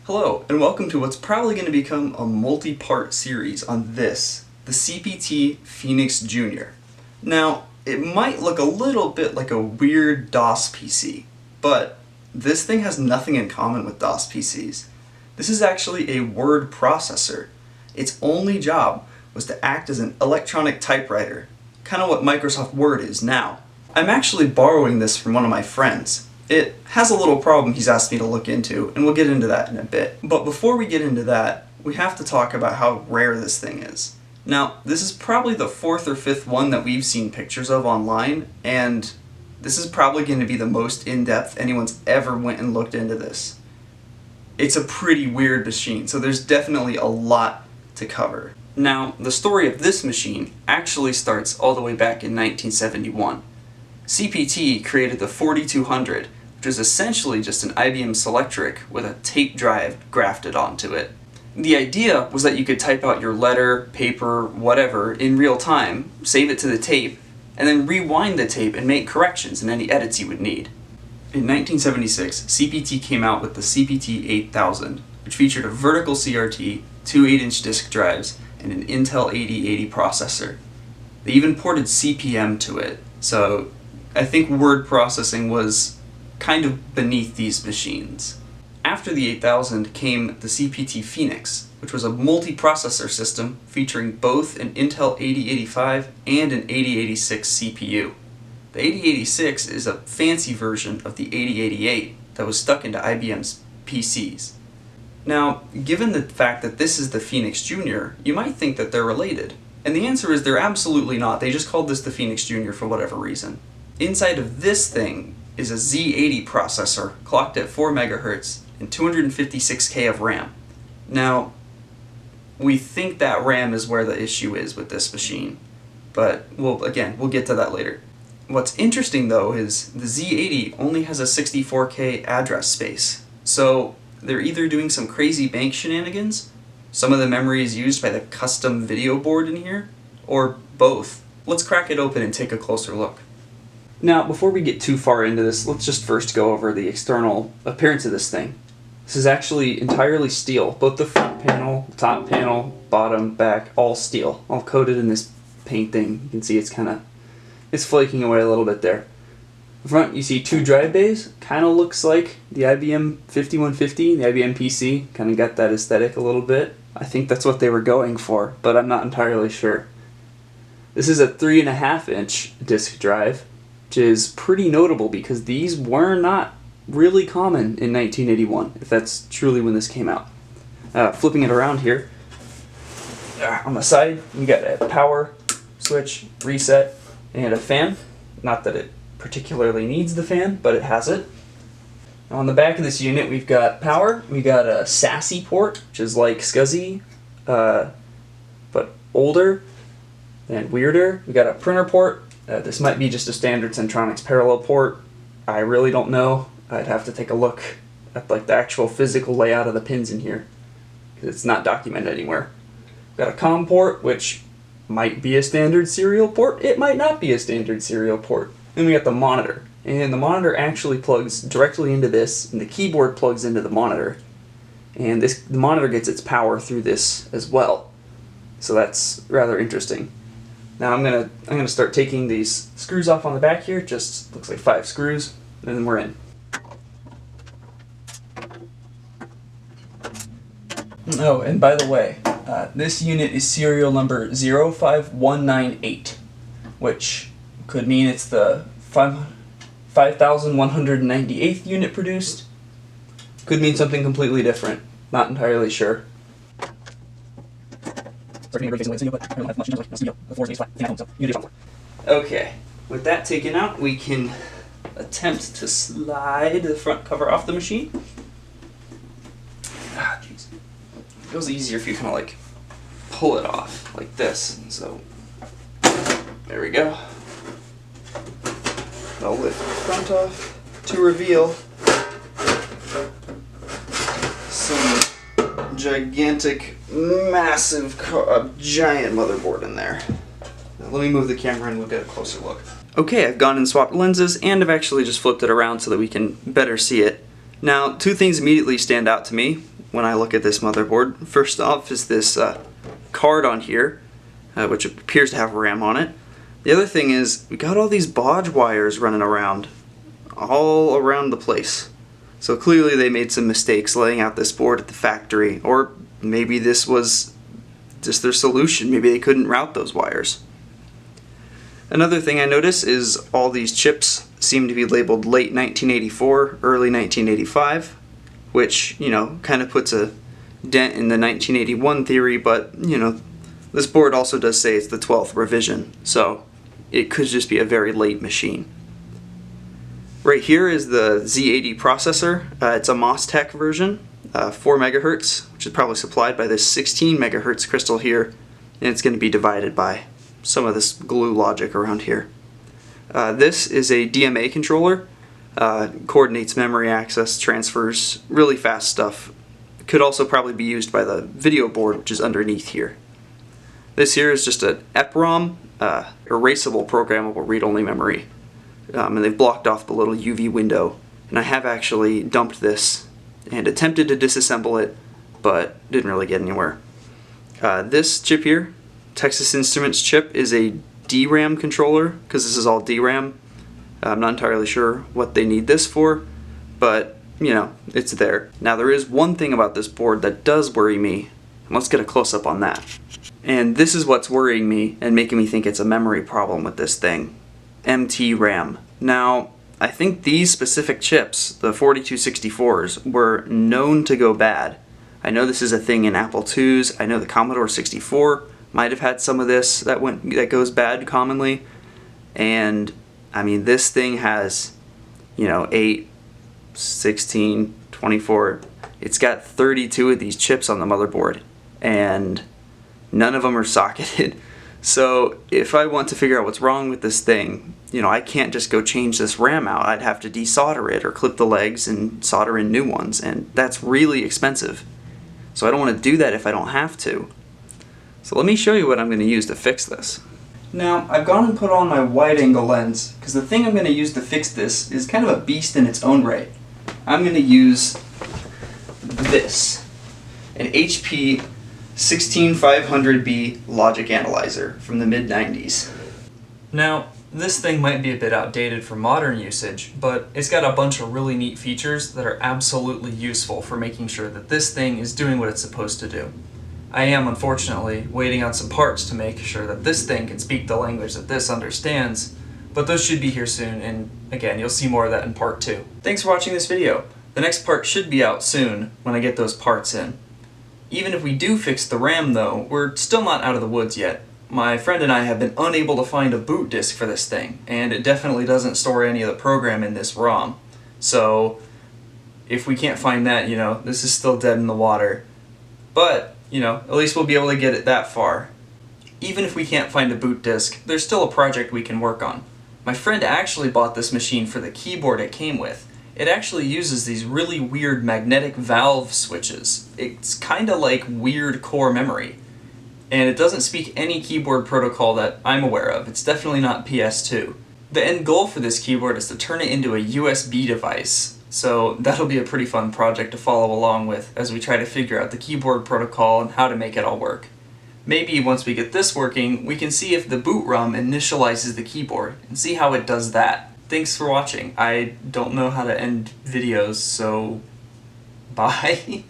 Hello, and welcome to what's probably going to become a multi-part series on this, the CPT Phoenix Jr. Now, it might look a little bit like a weird DOS PC, but this thing has nothing in common with DOS PCs. This is actually a word processor. Its only job was to act as an electronic typewriter, kind of what Microsoft Word is now. I'm actually borrowing this from one of my friends. It has a little problem he's asked me to look into, and we'll get into that in a bit. But before we get into that, we have to talk about how rare this thing is. Now, this is probably the fourth or fifth one that we've seen pictures of online, and this is probably going to be the most in-depth anyone's ever went and looked into this. It's a pretty weird machine, so there's definitely a lot to cover. Now, the story of this machine actually starts all the way back in 1971. CPT created the 4200, which is essentially just an IBM Selectric with a tape drive grafted onto it. The idea was that you could type out your letter, paper, whatever, in real time, save it to the tape, and then rewind the tape and make corrections in any edits you would need. In 1976, CPT came out with the CPT 8000, which featured a vertical CRT, two 8-inch disk drives, and an Intel 8080 processor. They even ported CP/M to it, so I think word processing was kind of beneath these machines. After the 8000 came the CPT Phoenix, which was a multi-processor system featuring both an Intel 8085 and an 8086 CPU. The 8086 is a fancy version of the 8088 that was stuck into IBM's PCs. Now, given the fact that this is the Phoenix Jr., you might think that they're related. And the answer is they're absolutely not. They just called this the Phoenix Jr. for whatever reason. Inside of this thing is a Z80 processor clocked at 4 MHz and 256K of RAM. Now, we think that RAM is where the issue is with this machine, but we'll get to that later. What's interesting though is the Z80 only has a 64K address space, so they're either doing some crazy bank shenanigans, some of the memory is used by the custom video board in here, or both. Let's crack it open and take a closer look. Now, before we get too far into this, let's just first go over the external appearance of this thing. This is actually entirely steel. Both the front panel, top panel, bottom, back, all steel. All coated in this paint thing. You can see it's flaking away a little bit there. The front, you see two drive bays. Kind of looks like the IBM 5150, the IBM PC. Kind of got that aesthetic a little bit. I think that's what they were going for, but I'm not entirely sure. This is a 3.5-inch disk drive, which is pretty notable because these were not really common in 1981, if that's truly when this came out. Flipping it around here, on the side you got a power switch, reset, and a fan. Not that it particularly needs the fan, but it has it. On the back of this unit we've got power, we got a SASE port, which is like SCSI, but older and weirder. We got a printer port. This might be just a standard Centronics parallel port. I really don't know. I'd have to take a look at like the actual physical layout of the pins in here, because it's not documented anywhere. We've got a COM port, which might be a standard serial port. It might not be a standard serial port. Then we got the monitor, and the monitor actually plugs directly into this, and the keyboard plugs into the monitor, and the monitor gets its power through this as well. So that's rather interesting. Now I'm gonna start taking these screws off on the back here. Just looks like 5 screws, and then we're in. Oh, and by the way, this unit is serial number 05198, which could mean it's the 5198th unit produced. Could mean something completely different. Not entirely sure. Okay, with that taken out, we can attempt to slide the front cover off the machine. Jeez. It feels easier if you kind of like pull it off like this. So, there we go. I'll lift the front off to reveal some gigantic, massive, giant motherboard in there. Now let me move the camera and we'll get a closer look. Okay, I've gone and swapped lenses, and I've actually just flipped it around so that we can better see it. Now, two things immediately stand out to me. when I look at this motherboard. First off is this card on here, which appears to have RAM on it. The other thing is we got all these baud wires running around, all around the place. So clearly they made some mistakes laying out this board at the factory, or maybe this was just their solution. Maybe they couldn't route those wires. Another thing I notice is all these chips seem to be labeled late 1984, early 1985, which, you know, kind of puts a dent in the 1981 theory, but, you know, this board also does say it's the 12th revision, so it could just be a very late machine. Right here is the Z80 processor. It's a MOSTEC version, 4 MHz, which is probably supplied by this 16 MHz crystal here, and it's going to be divided by some of this glue logic around here. This is a DMA controller, coordinates memory access, transfers, really fast stuff. Could also probably be used by the video board, which is underneath here. This here is just an EPROM, erasable programmable read-only memory. And they've blocked off the little UV window. And I have actually dumped this and attempted to disassemble it, but didn't really get anywhere. This chip here, Texas Instruments chip, is a DRAM controller, because this is all DRAM. I'm not entirely sure what they need this for, but, you know, it's there. Now there is one thing about this board that does worry me, and let's get a close-up on that. And this is what's worrying me and making me think it's a memory problem with this thing. MT RAM. Now, I think these specific chips, the 4264s, were known to go bad. I know this is a thing in Apple IIs. I know the Commodore 64 might have had some of this that goes bad commonly. And I mean, this thing has, you know, 8, 16, 24. It's got 32 of these chips on the motherboard, and none of them are socketed. So if I want to figure out what's wrong with this thing, you know, I can't just go change this RAM out. I'd have to desolder it or clip the legs and solder in new ones, and that's really expensive. So I don't want to do that if I don't have to. So let me show you what I'm going to use to fix this. Now, I've gone and put on my wide-angle lens, because the thing I'm going to use to fix this is kind of a beast in its own right. I'm going to use this, an HP 16500B logic analyzer from the mid-90s. Now, this thing might be a bit outdated for modern usage, but it's got a bunch of really neat features that are absolutely useful for making sure that this thing is doing what it's supposed to do. I am, unfortunately, waiting on some parts to make sure that this thing can speak the language that this understands, but those should be here soon, and again, you'll see more of that in part 2. Thanks for watching this video. The next part should be out soon when I get those parts in. Even if we do fix the RAM though, we're still not out of the woods yet. My friend and I have been unable to find a boot disk for this thing, and it definitely doesn't store any of the program in this ROM. So if we can't find that, you know, this is still dead in the water. But, you know, at least we'll be able to get it that far. Even if we can't find a boot disk, there's still a project we can work on. My friend actually bought this machine for the keyboard it came with. It actually uses these really weird magnetic valve switches. It's kind of like weird core memory. And it doesn't speak any keyboard protocol that I'm aware of. It's definitely not PS2. The end goal for this keyboard is to turn it into a USB device. So that'll be a pretty fun project to follow along with as we try to figure out the keyboard protocol and how to make it all work. Maybe once we get this working, we can see if the boot ROM initializes the keyboard and see how it does that. Thanks for watching. I don't know how to end videos, so bye.